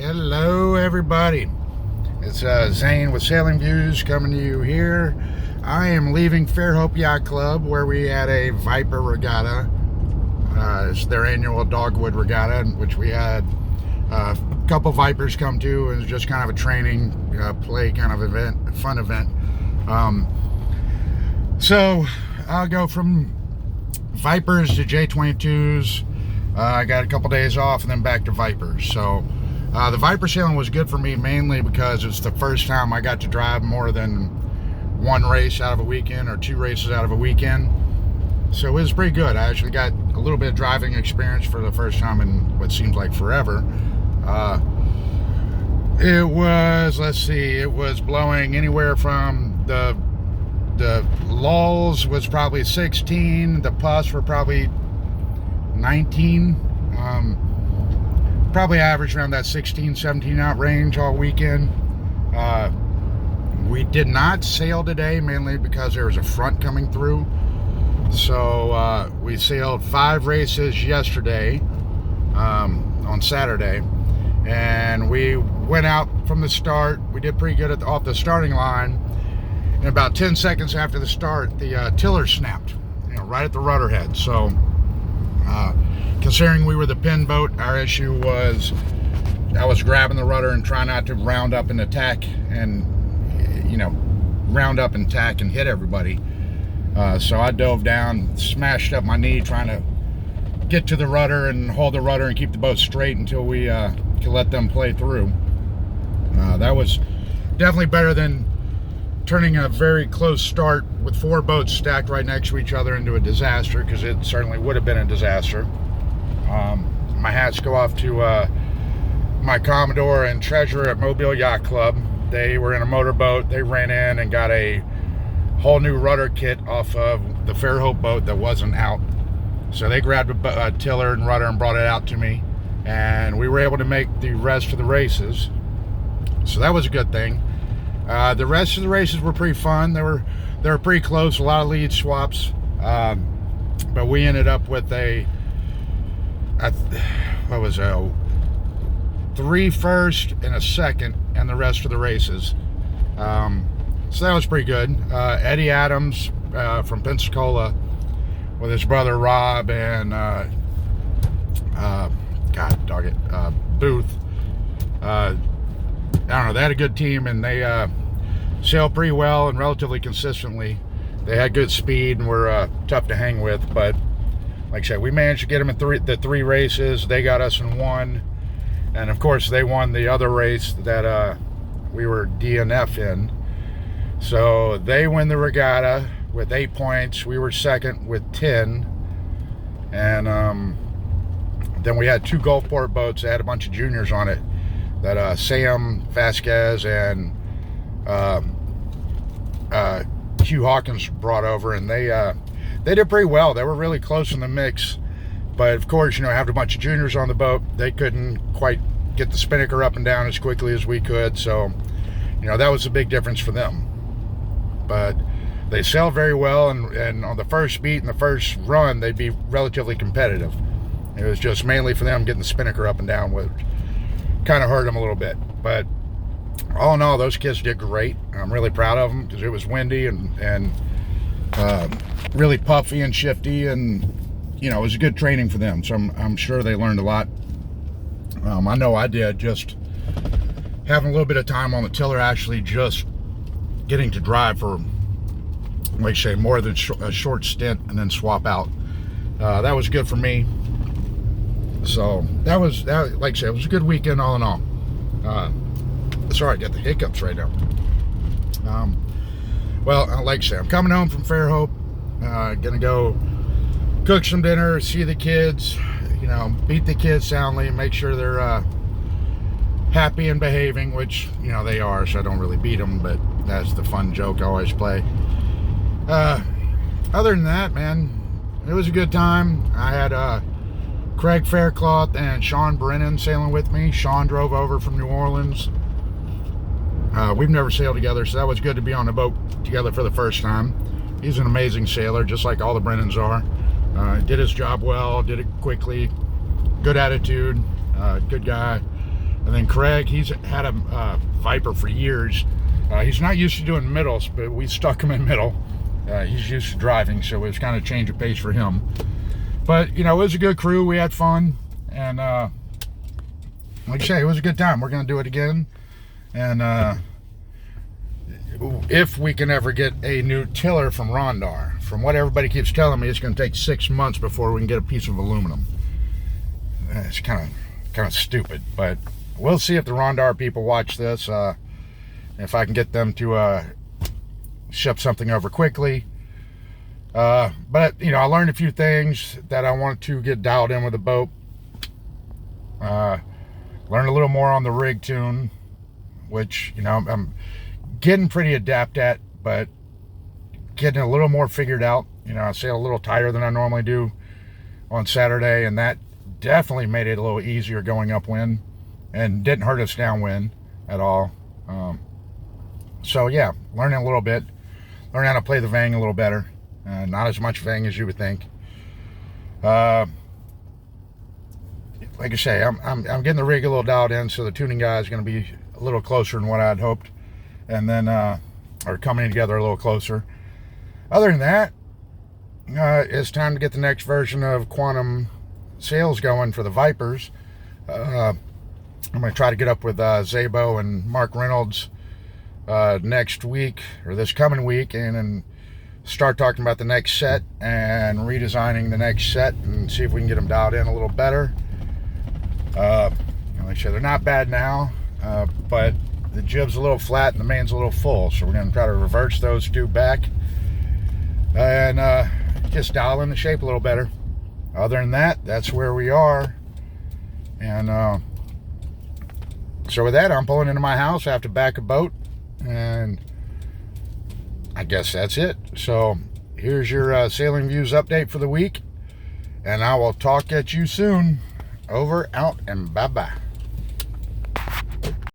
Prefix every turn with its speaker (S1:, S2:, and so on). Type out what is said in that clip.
S1: Hello everybody, it's Zane with Sailing Views coming to you here. I am leaving Fairhope Yacht Club where we had a Viper regatta. It's their annual Dogwood regatta, which we had a couple Vipers come to. It was just kind of a training play kind of event, fun event. So I'll go from Vipers to J22s. I got a couple days off and then back to Vipers. So the Viper sailing was good for me mainly because it's the first time I got to drive more than one race out of a weekend or two races out of a weekend. So it was pretty good. I actually got a little bit of driving experience for the first time in what seems like forever. It was, let's see, it was blowing anywhere from the lulls was probably 16, the puffs were probably 19. Probably average around that 16, 17 knot range all weekend. We did not sail today, mainly because there was a front coming through. So we sailed 5 races yesterday, on Saturday, and we went out from the start. We did pretty good off the starting line, and about 10 seconds after the start, the tiller snapped, right at the rudder head. So considering we were the pin boat, our issue was I was grabbing the rudder and trying not to round up and attack and round up and tack and hit everybody. So I dove down, smashed up my knee trying to get to the rudder and hold the rudder and keep the boat straight until we could let them play through. That was definitely better than turning a very close start with 4 boats stacked right next to each other into a disaster, because it certainly would have been a disaster. My hats go off to my Commodore and Treasurer at Mobile Yacht Club. They were in a motorboat. They ran in and got a whole new rudder kit off of the Fairhope boat that wasn't out. So they grabbed a tiller and rudder and brought it out to me, and we were able to make the rest of the races. So that was a good thing. The rest of the races were pretty fun. They were pretty close, a lot of lead swaps, but we ended up with what was 3 first and a second and the rest of the races. So that was pretty good. Eddie Adams from Pensacola with his brother Rob and God dog it, Booth. I don't know, they had a good team, and they sailed pretty well and relatively consistently. They had good speed and were tough to hang with, but like I said, we managed to get them in the 3 races. They got us in 1, and of course they won the other race that we were DNF in. So they win the regatta with 8 points. We were second with 10, and then we had 2 Gulfport boats that had a bunch of juniors on it that Sam Vasquez and Hugh Hawkins brought over, and they did pretty well. They were really close in the mix, but of course, having a bunch of juniors on the boat, they couldn't quite get the spinnaker up and down as quickly as we could. So, that was a big difference for them. But they sailed very well, and on the first beat and the first run, they'd be relatively competitive. It was just mainly for them getting the spinnaker up and down, which kind of hurt them a little bit. But all in all, those kids did great. I'm really proud of them because it was windy and really puffy and shifty, and it was a good training for them. So I'm sure they learned a lot. I know I did, just having a little bit of time on the tiller, actually just getting to drive for, like I say, more than a short stint and then swap out. That was good for me. So that like I said, it was a good weekend all in all. Sorry, I got the hiccups right now. Well, like I said, I'm coming home from Fairhope. Gonna go cook some dinner, see the kids, beat the kids soundly, make sure they're happy and behaving, which they are, so I don't really beat them, but that's the fun joke I always play. Other than that, man, it was a good time. I had Craig Faircloth and Sean Brennan sailing with me. Sean drove over from New Orleans. We've never sailed together, so that was good to be on a boat together for the first time. He's an amazing sailor, just like all the Brennans are. Did his job well, did it quickly, good attitude, good guy. And then Craig, he's had a Viper for years. He's not used to doing middles, but we stuck him in middle. He's used to driving, so it was kind of change of pace for him. But, you know, it was a good crew. We had fun. And like I say, it was a good time. We're going to do it again. And if we can ever get a new tiller from Rondar. From what everybody keeps telling me, it's going to take 6 months before we can get a piece of aluminum. It's kind of stupid, but we'll see if the Rondar people watch this. If I can get them to ship something over quickly. But, you know, I learned a few things that I want to get dialed in with the boat. Learned a little more on the rig tune, which, you know, I'm getting pretty adept at, but getting a little more figured out. You know, I sail a little tighter than I normally do on Saturday, and that definitely made it a little easier going upwind and didn't hurt us downwind at all. So yeah, learning a little bit, learning how to play the vang a little better. Not as much vang as you would think. Like I say, I'm getting the rig a little dialed in, so the tuning guy is going to be a little closer than what I'd hoped, and then or coming together a little closer. Other than that, it's time to get the next version of Quantum Sails going for the Vipers. I'm going to try to get up with Zabo and Mark Reynolds next week, or this coming week, and then start talking about the next set and redesigning the next set and see if we can get them dialed in a little better. Like I said, they're not bad now, but the jib's a little flat and the main's a little full, so we're going to try to reverse those two back and just dial in the shape a little better. Other than that, that's where we are. And so with that, I'm pulling into my house. I have to back a boat, and I guess that's it. So here's your Sailing Views update for the week, and I will talk at you soon. Over, out, and bye-bye.